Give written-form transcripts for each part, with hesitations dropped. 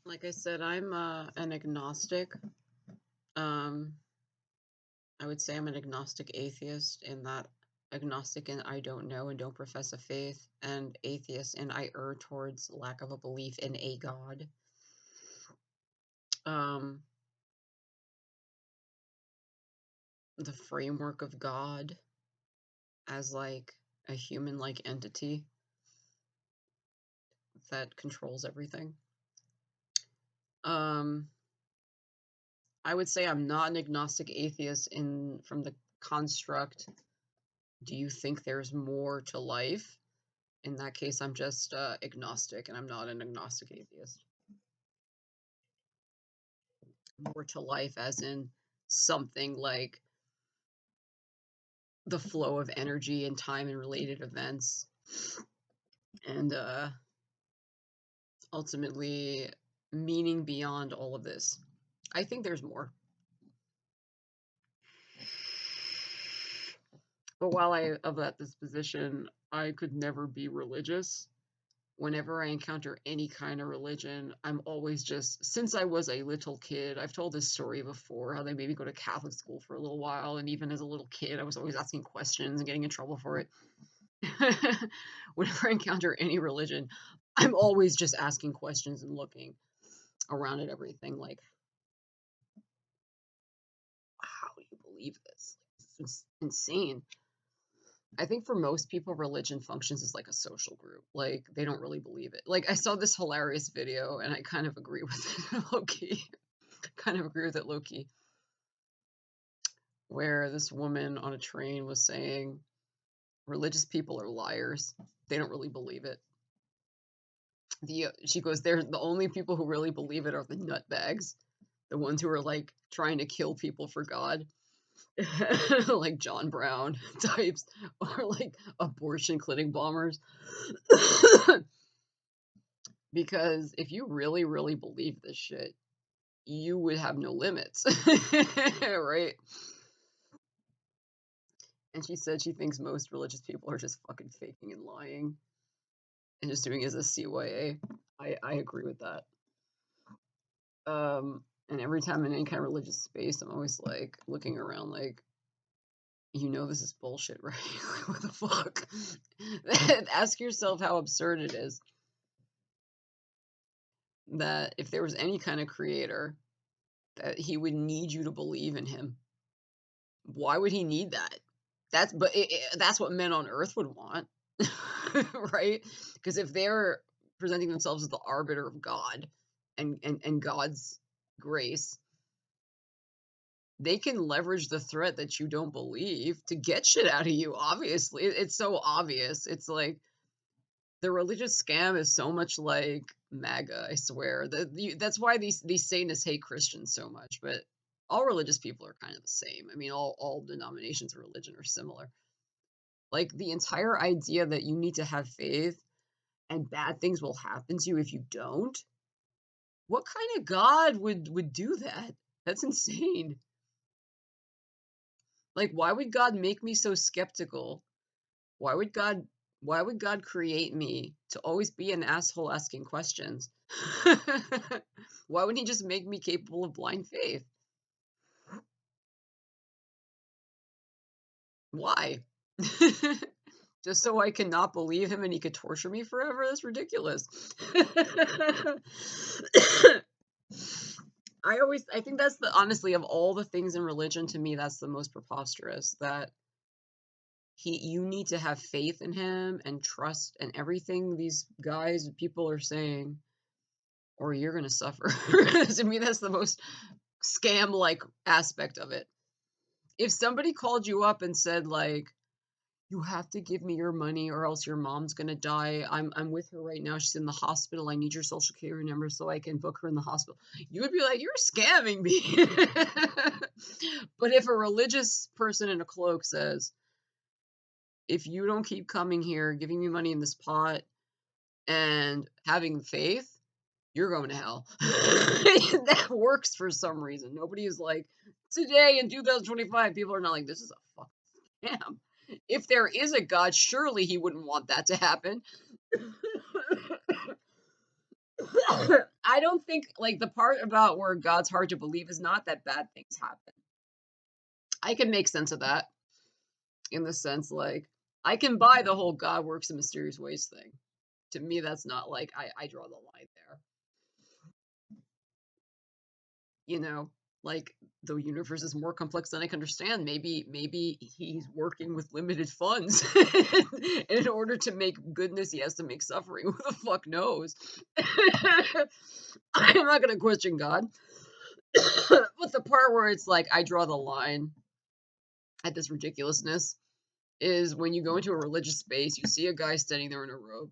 Like I said, I'm an agnostic. Um, I would say I'm an agnostic atheist in that agnostic and I don't know and don't profess a faith, and atheist and I err towards lack of a belief in a God. Um, the framework of God as like a human like entity that controls everything. Um, I would say I'm not an agnostic atheist in from the construct, do you think there's more to life? In that case, I'm just agnostic and I'm not an agnostic atheist. More to life, as in something like the flow of energy and time and related events, and ultimately meaning beyond all of this. I think there's more. But while I of that disposition, I could never be religious. Whenever I encounter any kind of religion, I'm always just, since I was a little kid, I've told this story before, how they made me go to Catholic school for a little while. And even as a little kid, I was always asking questions and getting in trouble for it. Whenever I encounter any religion, I'm always just asking questions and looking around at everything like, how do you believe this? It's insane. I think for most people, religion functions as like a social group. Like they don't really believe it. Like I saw this hilarious video, and I kind of agree with it, low key. Kind of agree with it, low key. Where this woman on a train was saying, religious people are liars. They don't really believe it. She goes, they're the only people who really believe it are the nutbags, the ones who are like trying to kill people for God. Like John Brown types, or like abortion clinic bombers. Because if you really, really believe this shit, you would have no limits, right? And she said she thinks most religious people are just fucking faking and lying and just doing it as a CYA. I agree with that. And every time in any kind of religious space, I'm always like looking around like, you know, this is bullshit, right? Like, what the fuck? Ask yourself how absurd it is that if there was any kind of creator, that he would need you to believe in him. Why would he need that? That's what men on earth would want, right? Because if they're presenting themselves as the arbiter of God and God's grace, they can leverage the threat that you don't believe to get shit out of you. Obviously, it's so obvious. It's like the religious scam is so much like MAGA. I swear that's why these Satanists hate Christians so much. But all religious people are kind of the same. I mean, all denominations of religion are similar. Like the entire idea that you need to have faith and bad things will happen to you if you don't. What kind of God would do that? That's insane. Like why would God make me so skeptical? Why would God why would God create me to always be an asshole asking questions? Why wouldn't he just make me capable of blind faith? Why? Just so I cannot believe him and he could torture me forever? That's ridiculous. I think that's the honestly of all the things in religion to me that's the most preposterous, that you need to have faith in him and trust and everything these guys people are saying, or you're going to suffer. To me that's the most scam like aspect of it. If somebody called you up and said like, you have to give me your money or else your mom's gonna die. I'm with her right now. She's in the hospital. I need your social security number so I can book her in the hospital. You would be like, you're scamming me. But if a religious person in a cloak says, if you don't keep coming here, giving me money in this pot and having faith, you're going to hell. That works for some reason. Nobody is like, today in 2025, people are not like, this is a fucking scam. If there is a God, surely he wouldn't want that to happen. I I don't think like the part about where God's hard to believe is not that bad things happen. I can make sense of that in the sense like I can buy the whole God works in mysterious ways thing. To me, that's not like I draw the line there. You know, like the universe is more complex than I can understand. Maybe he's working with limited funds. In order to make goodness, he has to make suffering. Who the fuck knows? I'm not gonna question God. But the part where it's like I draw the line at this ridiculousness is when you go into a religious space, you see a guy standing there in a robe.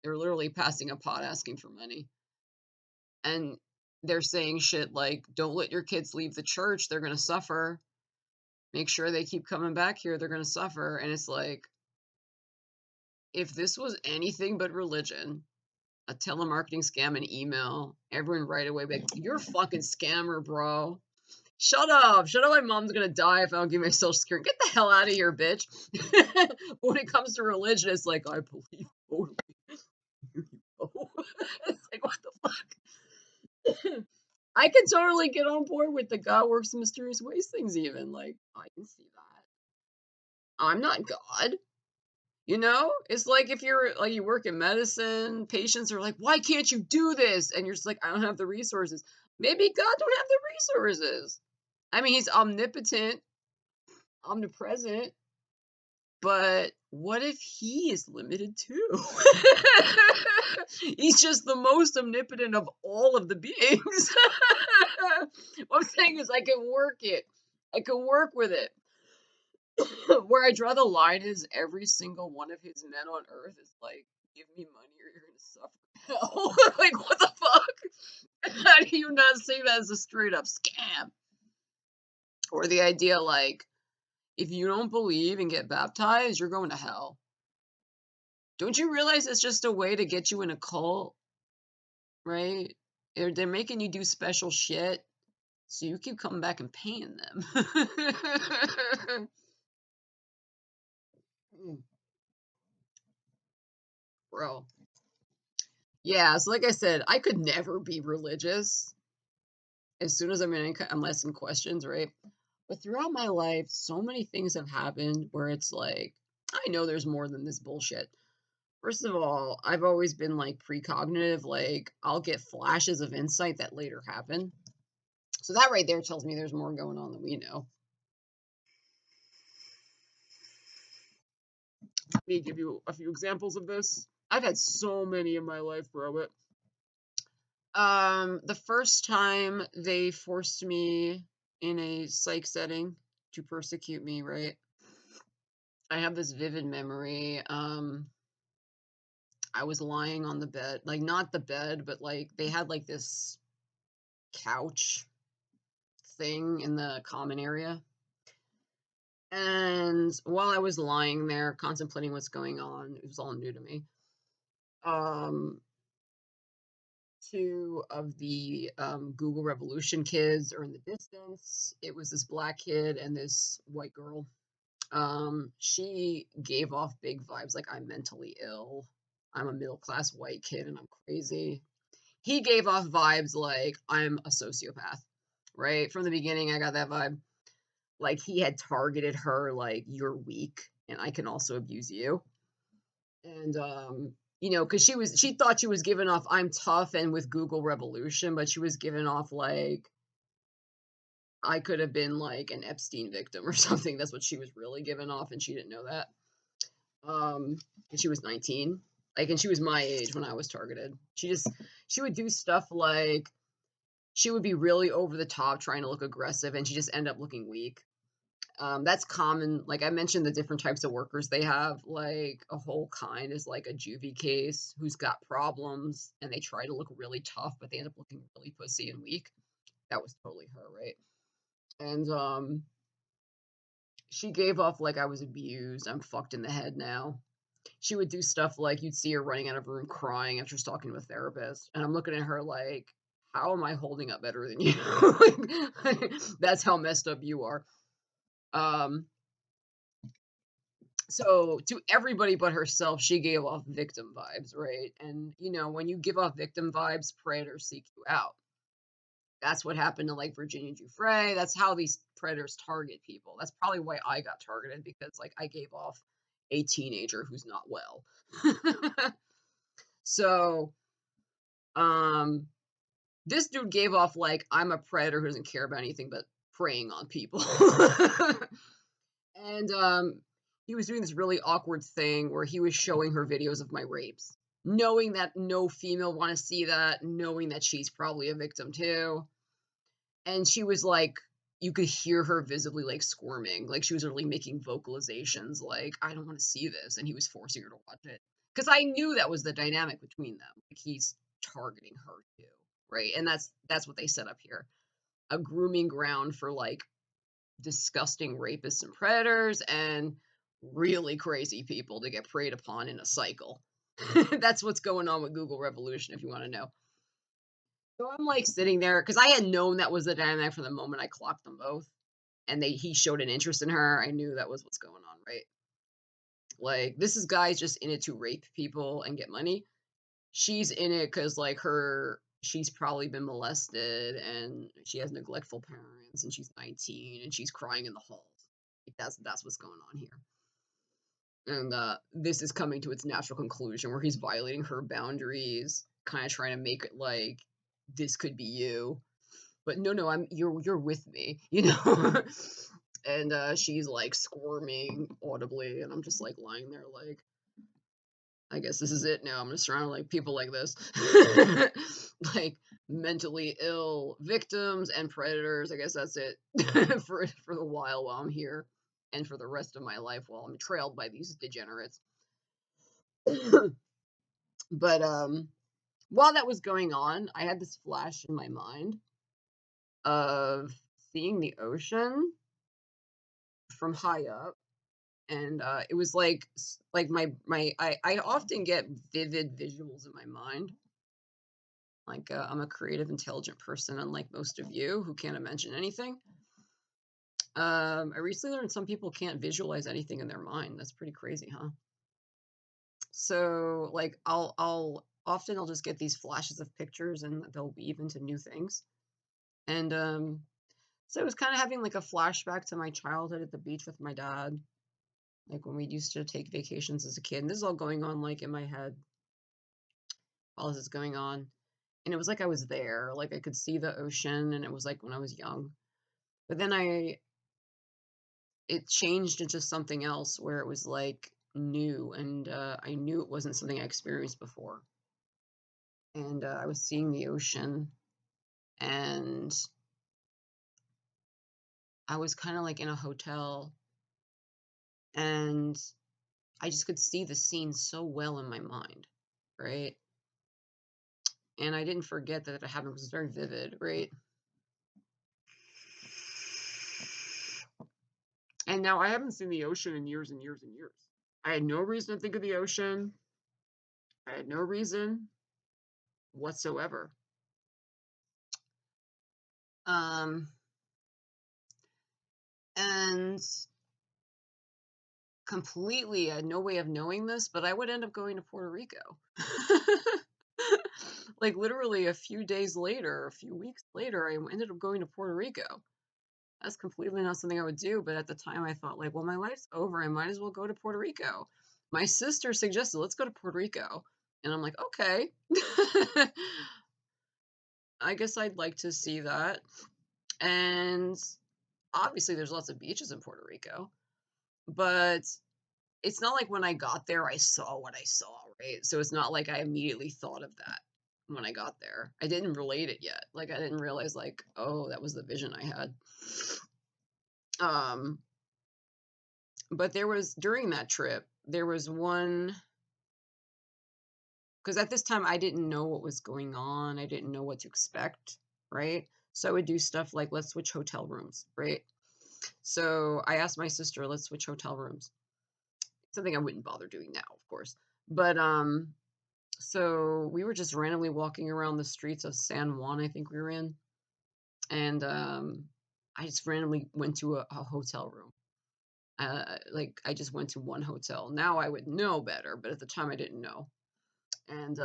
They're literally passing a pot asking for money. And they're saying shit like, don't let your kids leave the church, they're going to suffer. Make sure they keep coming back here, they're going to suffer. And it's like, if this was anything but religion, a telemarketing scam, an email, everyone right away be like, you're a fucking scammer, bro. Shut up. Shut up. My mom's going to die if I don't give my social security. Get the hell out of here, bitch. But when it comes to religion, it's like, I believe totally. It's like, what the fuck? I can totally get on board with the God works in mysterious ways things, even. Like, I can see that. I'm not God. You know? It's like if you're like you work in medicine, patients are like, why can't you do this? And you're just like, I don't have the resources. Maybe God don't have the resources. I mean, he's omnipotent, omnipresent, but what if he is limited too? He's just the most omnipotent of all of the beings. What I'm saying is I can work it. I can work with it. Where I draw the line is every single one of his men on earth is like, give me money or you're gonna suffer hell. Like, what the fuck? How do you not say that as a straight up scam? Or the idea like, if you don't believe and get baptized, you're going to hell. Don't you realize it's just a way to get you in a cult, right? They're making you do special shit, so you keep coming back and paying them. Bro. Yeah, so like I said, I could never be religious as soon as I'm asking questions, right? But throughout my life, so many things have happened where it's like, I know there's more than this bullshit. First of all, I've always been like precognitive, like I'll get flashes of insight that later happen. So that right there tells me there's more going on than we know. Let me give you a few examples of this. I've had so many in my life, bro. But the first time they forced me in a psych setting to persecute me, right? I have this vivid memory. I was lying on the bed, like not the bed, but like they had like this couch thing in the common area. And while I was lying there contemplating what's going on, it was all new to me. Um, Two of the Google Revolution kids are in the distance. It was this black kid and this white girl. She gave off big vibes like I'm mentally ill. I'm a middle class white kid and I'm crazy. He gave off vibes like I'm a sociopath, right? From the beginning, I got that vibe. Like he had targeted her, like, you're weak and I can also abuse you. And you know, because she thought she was giving off I'm tough and with Google Revolution, but she was giving off like I could have been like an Epstein victim or something. That's what she was really giving off, and she didn't know that. And she was 19. Like, and she was my age when I was targeted. She would do stuff like she would be really over the top trying to look aggressive, and she just end up looking weak. That's common. Like I mentioned, the different types of workers they have. Like a whole kind is like a juvie case who's got problems, and they try to look really tough, but they end up looking really pussy and weak. That was totally her, right? And she gave off like I was abused. I'm fucked in the head now. She would do stuff like you'd see her running out of a room crying after she's talking to a therapist, and I'm looking at her like, how am I holding up better than you? Like, that's how messed up you are. Um, So to everybody but herself, she gave off victim vibes, right? And when you give off victim vibes, predators seek you out. That's what happened to like Virginia Giuffre. That's how these predators target people. That's probably why I got targeted because like I gave off a teenager who's not well. So, um, this dude gave off like I'm a predator who doesn't care about anything but preying on people. And he was doing this really awkward thing where he was showing her videos of my rapes, knowing that no female want to see that, knowing that she's probably a victim too. And she was like, you could hear her visibly like squirming, like she was really making vocalizations, like I don't want to see this, and he was forcing her to watch it because I knew that was the dynamic between them. Like he's targeting her too, right? And that's what they set up here, a grooming ground for like disgusting rapists and predators and really crazy people to get preyed upon in a cycle. That's what's going on with Google Revolution, if you want to know. So I'm like sitting there because I had known that was the dynamic from the moment I clocked them both, and he showed an interest in her. I knew that was what's going on, right? Like this is guys just in it to rape people and get money. She's in it because like she's probably been molested and she has neglectful parents and she's 19 and she's crying in the halls. Like, that's what's going on here. And this is coming to its natural conclusion where he's violating her boundaries, kind of trying to make it like this could be you, but no, you're with me, and she's like squirming audibly, and I'm just like lying there like, I guess this is it now. I'm just surrounded like people like this, like mentally ill victims and predators. I guess that's it for the while I'm here, and for the rest of my life while I'm trailed by these degenerates. But while that was going on, I had this flash in my mind of seeing the ocean from high up, and it was like I often get vivid visuals in my mind. Like I'm a creative, intelligent person, unlike most of you who can't imagine anything. I recently learned some people can't visualize anything in their mind. That's pretty crazy, huh? So like I'll just get these flashes of pictures and they'll weave into new things. And so I was kind of having like a flashback to my childhood at the beach with my dad, like when we used to take vacations as a kid. And this is all going on like in my head while this is going on. And it was like I was there, like I could see the ocean, and it was like when I was young. But then it changed into something else where it was like new, and I knew it wasn't something I experienced before. And I was seeing the ocean, and I was kind of like in a hotel, and I just could see the scene so well in my mind, right? And I didn't forget that it happened because it's very vivid, right? And now I haven't seen the ocean in years and years and years. I had no reason to think of the ocean. I had no reason whatsoever. Um, and completely, I had no way of knowing this, but I would end up going to Puerto Rico. Like literally a few days later, a few weeks later, I ended up going to Puerto Rico. That's completely not something I would do, but at the time I thought like, well, my life's over. I might as well go to Puerto Rico. My sister suggested, let's go to Puerto Rico. And I'm like, okay. I guess I'd like to see that. And obviously there's lots of beaches in Puerto Rico, but it's not like when I got there I saw what I saw, right? So it's not like I immediately thought of that when I got there. I didn't relate it yet. Like I didn't realize like, oh, that was the vision I had. Um but there was during that trip, there was one because at this time I didn't know what was going on. I didn't know what to expect, right? So I would do stuff like let's switch hotel rooms, right? So I asked my sister, let's switch hotel rooms. Something I wouldn't bother doing now, of course. But so we were just randomly walking around the streets of San Juan, I think we were in, and I just randomly went to a hotel room. Like I just went to one hotel. Now I would know better, but at the time I didn't know. And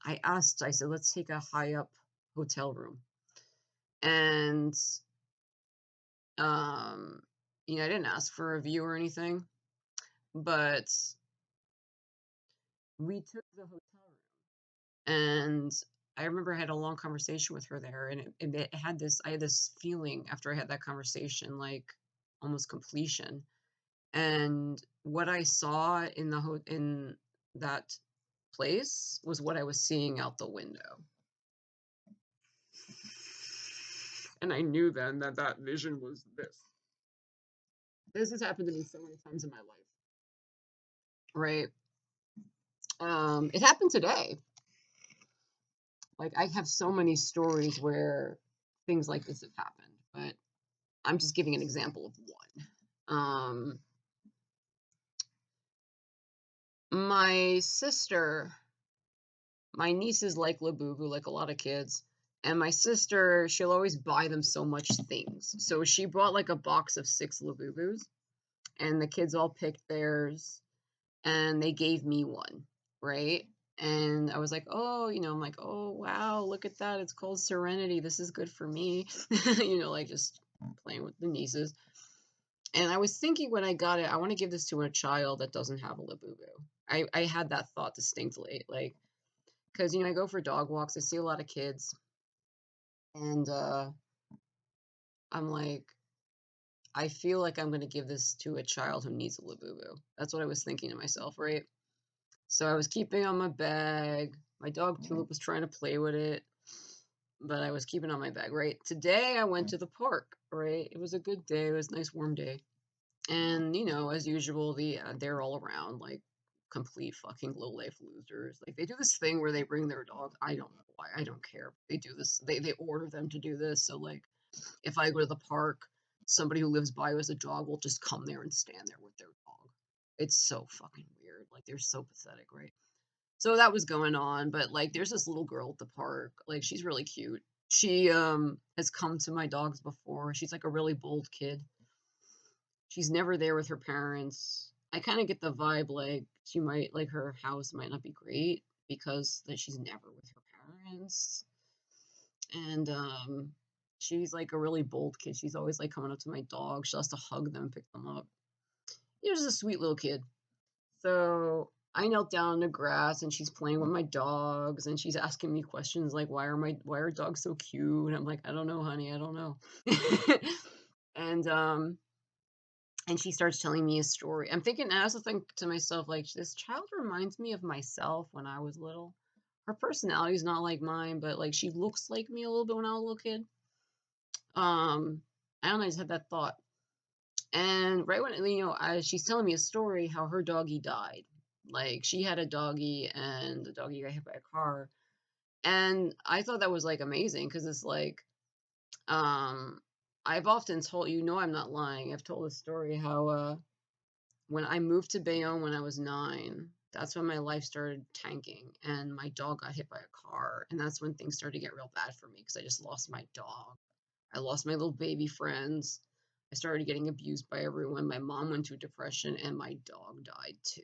I asked, I said, let's take a high up hotel room. And um, I didn't ask for a view or anything, but we took the hotel room. And I remember I had a long conversation with her there, and it had this, I had this feeling after I had that conversation, like almost completion. And what I saw in in that place was what I was seeing out the window. And I knew then that that vision was this. This has happened to me so many times in my life, right? It happened today. Like I have so many stories where things like this have happened, but I'm just giving an example of one. My sister, my nieces like Labubu, like a lot of kids, and my sister, she'll always buy them so much things. So she bought like a box of 6 Labubus, and the kids all picked theirs, and they gave me one, right? And I was like, oh, I'm like, oh, wow, look at that. It's called Serenity. This is good for me. Like just playing with the nieces. And I was thinking when I got it, I want to give this to a child that doesn't have a Labubu. I had that thought distinctly, like, because, I go for dog walks. I see a lot of kids. And I'm like, I feel like I'm going to give this to a child who needs a Labubu. That's what I was thinking to myself, right? So I was keeping on my bag. My dog Tulip was trying to play with it, but I was keeping on my bag, right? Today I went to the park, right? It was a good day. It was a nice warm day. And, as usual, they're all around like complete fucking low life losers. Like they do this thing where they bring their dog. I don't know why. I don't care. They do this. They order them to do this. So like if I go to the park, somebody who lives by us, a dog will just come there and stand there with their dog. It's so fucking weird. Like they're so pathetic, right? So that was going on, but like there's this little girl at the park. Like she's really cute. She has come to my dogs before. She's like a really bold kid. She's never there with her parents. I kind of get the vibe like she might like her house might not be great because that she's never with her parents. And she's like a really bold kid. She's always like coming up to my dog. She has to hug them, pick them up. Just a sweet little kid. So I knelt down in the grass and she's playing with my dogs and she's asking me questions like why are dogs so cute? And I'm like, I don't know, honey, I don't know. and and she starts telling me a story. I'm thinking, I also think to myself, like, this child reminds me of myself when I was little. Her personality is not like mine, but like she looks like me a little bit when I was a little kid. I don't know, I just had that thought. And right when, she's telling me a story how her doggy died. Like she had a doggy and the doggy got hit by a car. And I thought that was like amazing because it's like, um, I've often told, I'm not lying. I've told a story how, when I moved to Bayonne when I was 9, that's when my life started tanking and my dog got hit by a car. And that's when things started to get real bad for me because I just lost my dog. I lost my little baby friends. I started getting abused by everyone. My mom went through depression and my dog died too.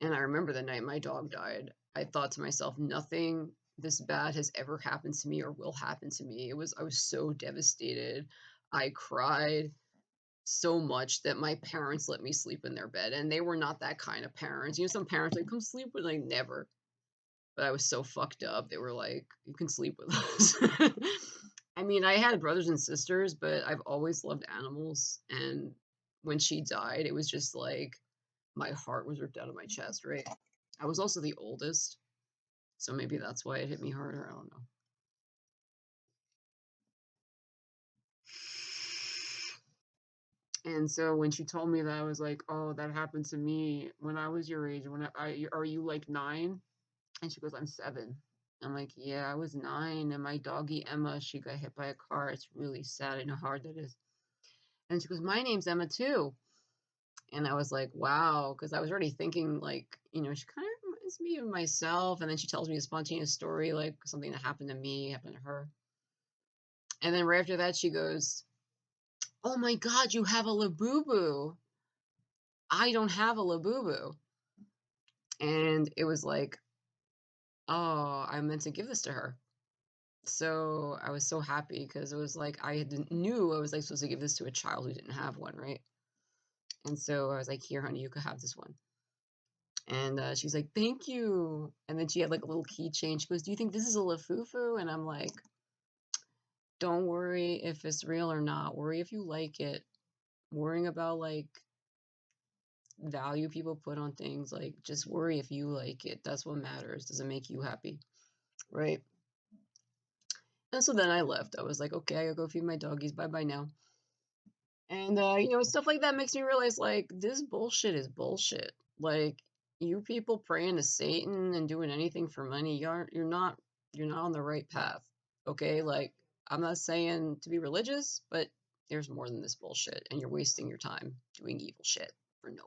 And I remember the night my dog died, I thought to myself, nothing this bad has ever happened to me or will happen to me. I was so devastated. I cried so much that my parents let me sleep in their bed, and they were not that kind of parents. Some parents like come sleep with, like, never. But I was so fucked up. They were like, you can sleep with us. I mean, I had brothers and sisters, but I've always loved animals. And when she died, it was just like my heart was ripped out of my chest, right? I was also the oldest, so maybe that's why it hit me harder. I don't know. And so when she told me that, I was like, "Oh, that happened to me when I was your age. Are you like 9?" And she goes, "I'm 7." I'm like, "Yeah, I was 9, and my doggy Emma, she got hit by a car. It's really sad. I know how hard that is." And she goes, "My name's Emma too." And I was like, "Wow," because I was already thinking like, she kind of reminds me of myself. And then she tells me a spontaneous story, like something that happened to me happened to her. And then right after that, she goes, Oh my god, you have a Labubu. I don't have a Labubu. And it was like, oh, I meant to give this to her. So I was so happy because it was like knew I was like supposed to give this to a child who didn't have one, right? And so I was like, here, honey, you could have this one. And she's like, thank you. And then she had like a little keychain. She goes, do you think this is a Lafufu? And I'm like, don't worry if it's real or not. Worry if you like it. Worrying about like value people put on things, like just worry if you like it. That's what matters. Does it make you happy? Right? And so then I left. I was like, okay, I gotta go feed my doggies. Bye bye now. And stuff like that makes me realize like this bullshit is bullshit. Like you people praying to Satan and doing anything for money, you're not on the right path. Okay? Like I'm not saying to be religious, but there's more than this bullshit and you're wasting your time doing evil shit for no